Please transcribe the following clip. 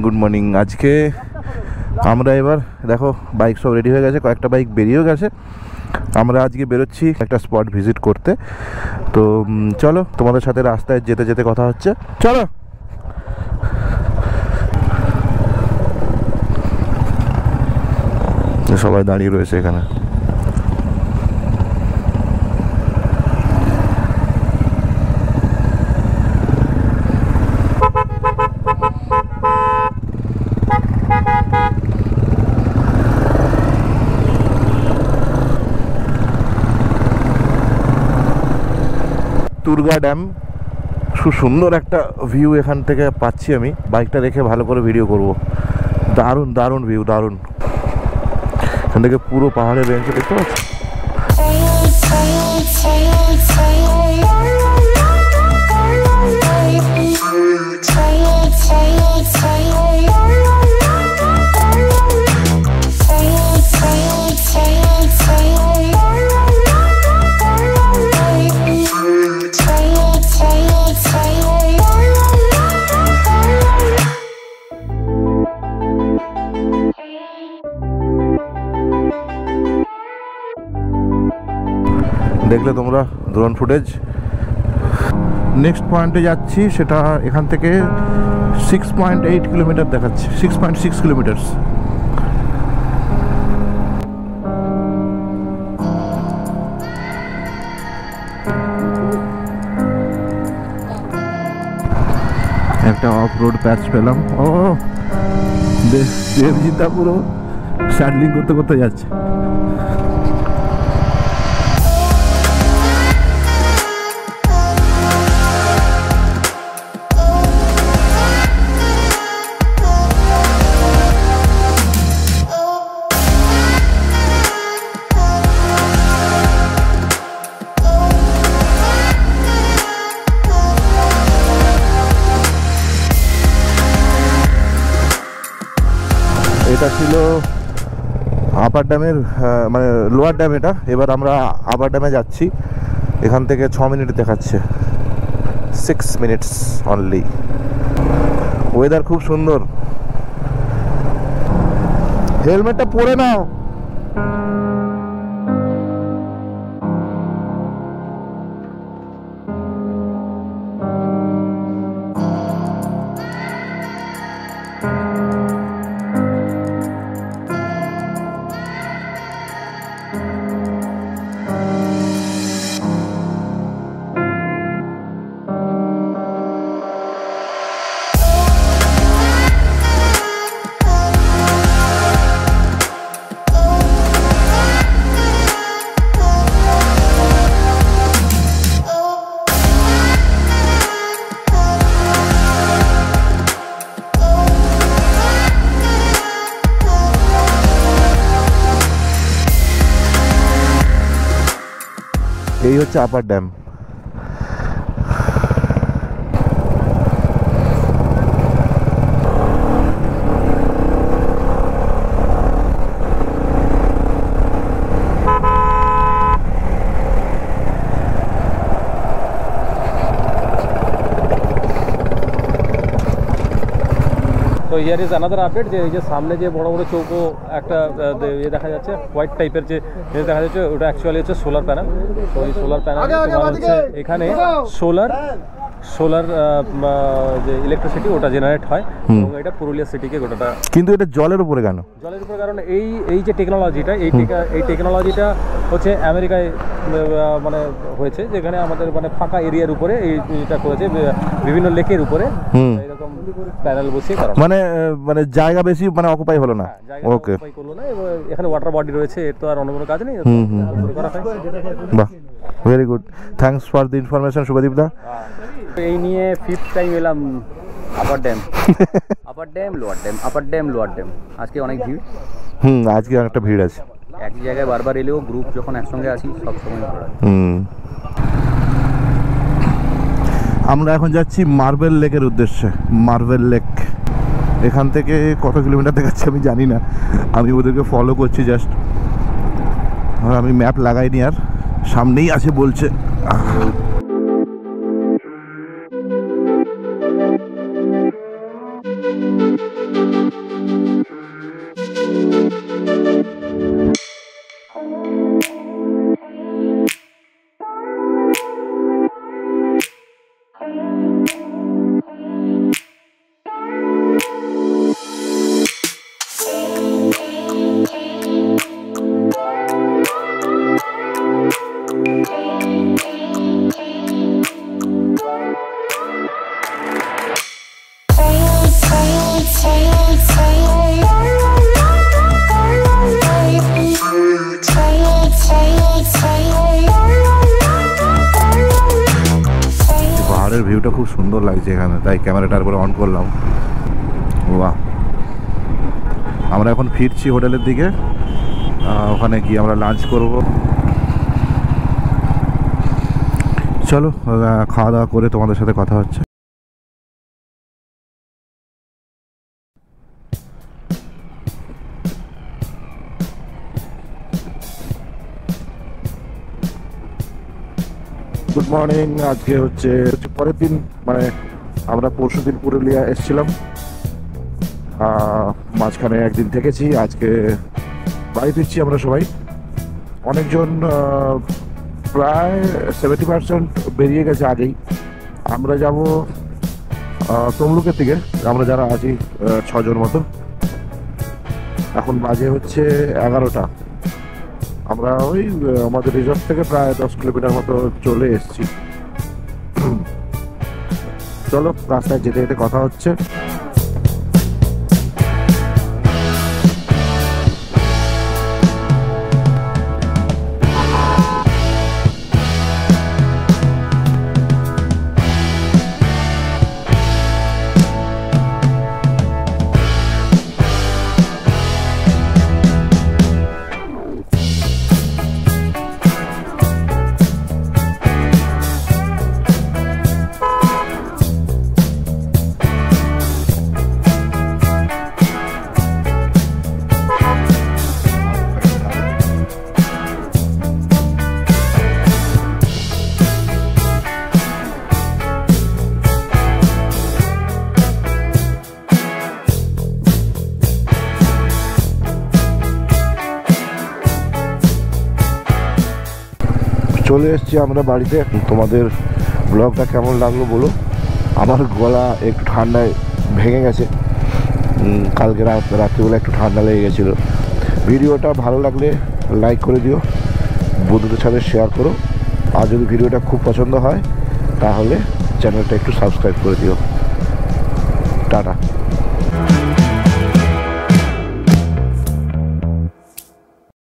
Good morning. আজকে আমরা এবার দেখো বাইক সব রেডি হয়ে গেছে, কয়েকটা বাইক বেরিয়েও গেছে। আমরা আজকে বেরোচ্ছি একটা স্পট ভিজিট করতে। তো চলো, তোমাদের সাথে রাস্তায় যেতে যেতে কথা হচ্ছে, চলো। সবাই দাঁড়িয়ে রয়েছে এখানে। তুরগা ড্যাম, খুব সুন্দর একটা ভিউ এখান থেকে পাচ্ছি আমি। বাইকটা রেখে ভালো করে ভিডিও করব। দারুণ দারুণ ভিউ, দারুণ। এখান থেকে পুরো পাহাড়ের রেঞ্জ দেখতে পাচ্ছি। দেখলে তোমরা ড্রোন ফুটেজ। নেক্সট পয়েন্টে যাচ্ছি, সেটা এখান থেকে 6.8 কিলোমিটার দেখাচ্ছে, 6.6 কিলোমিটার। একটা অফ রোড প্যাচ পেলাম। ও দেবজিতা পুরো স্যাডলিং করতে করতে যাচ্ছে। এটা ছিল আপার ড্যামের, মানে লোয়ার ড্যাম এটা। এবার আমরা আপার ড্যামে যাচ্ছি। এখান থেকে 6 মিনিট দেখাচ্ছে, 6 মিনিটস অনলি। ওয়েদার খুব সুন্দর। হেলমেটটা পরে নাও। এই হচ্ছে আপার ড্যাম। তো হিয়ার ইজ আনাদার আপডেট, যে এই যে সামনে যে বড় বড় চৌকো একটা ইয়ে দেখা যাচ্ছে, হোয়াইট টাইপের যে দেখা যাচ্ছে, ওটা অ্যাকচুয়ালি হচ্ছে সোলার প্যানেল। তো এই সোলার প্যানেল তোমার হচ্ছে এখানে সোলার যে ইলেকট্রিসিটি ওটা জেনারেট হয়, এবং এটা পুরুলিয়া সিটিকে গোটাটা। কিন্তু এটা জলের উপরে কেন? জলের উপরে কারণ এই যে টেকনোলজিটা, এই টেকনোলজিটা হচ্ছে আমেরিকায় মানে হয়েছে, যেখানে আমাদের মানে ফাঁকা এরিয়ার উপরে এইটা করেছে, বিভিন্ন লেকের উপরে এরকম প্যানেল বসিয়ে। মানে জায়গা বেশি মানে অকুপাই হলো না। ওকে, করলো না। এখানে ওয়াটার বডি রয়েছে, এর তো আর অন্য কোনো কাজ নেই, করা হয়। বাহ, very good, thanks for the information Shubhadeep দা। এই নিয়ে 5th টাইম এলাম upper dam. Upper dam, lower dam, upper dam, lower dam. আজকে অনেক ভিড়। আজকে অনেকটা ভিড় আছে। একই জায়গায় বারবার এলেও গ্রুপ যখন একসঙ্গে আসি সবসময় ভালো লাগে। আমরা এখন যাচ্ছি মার্বেল লেকের উদ্দেশ্যে। মার্বেল লেক এখান থেকে কত কিলোমিটার দেখাচ্ছে আমি জানি না, আমি ওদেরকে ফলো করছি জাস্ট। আমি ম্যাপ লাগাইনি, আর সামনেই আছে বলছে। পাহাড়ের ভিউটা খুব সুন্দর লাগছে এখানে, তাই ক্যামেরাটার উপরে অন করলাম। বাহ, আমরা এখন ফিরছি হোটেলের দিকে, ওখানে গিয়ে আমরা লাঞ্চ করব। চলো খাওয়া দাওয়া করে তোমাদের সাথে কথা হচ্ছে। Good morning. আজকে হচ্ছে পরের দিন, মানে আমরা পরশু দিন পুরুলিয়া এসেছিলাম, মাঝখানে একদিন থেকেছি। আজকে বাড়ি ফিরছি আমরা সবাই, অনেকজন প্রায় 70% বেরিয়ে গেছে আগেই। আমরা যাব তমলুকের দিকে, আমরা যারা আছি 6 জন মতো। এখন বাজে হচ্ছে 11টা। আমরা ওই আমাদের রিসর্ট থেকে প্রায় 10 কিলোমিটার মতো চলে এসেছি। চলো রাস্তায় যেতে যেতে কথা হচ্ছে। চলে এসেছি আমরা বাড়িতে। তোমাদের ব্লগটা কেমন লাগলো বলো। আমার গলা একটু ঠান্ডায় ভেঙে গেছে, কালকে রাত্রিবেলা একটু ঠান্ডা লেগে গেছিলো। ভিডিওটা ভালো লাগলে লাইক করে দিও, বন্ধুদের সাথে শেয়ার করো, আর যদি ভিডিওটা খুব পছন্দ হয় তাহলে চ্যানেলটা একটু সাবস্ক্রাইব করে দিও। টাটা।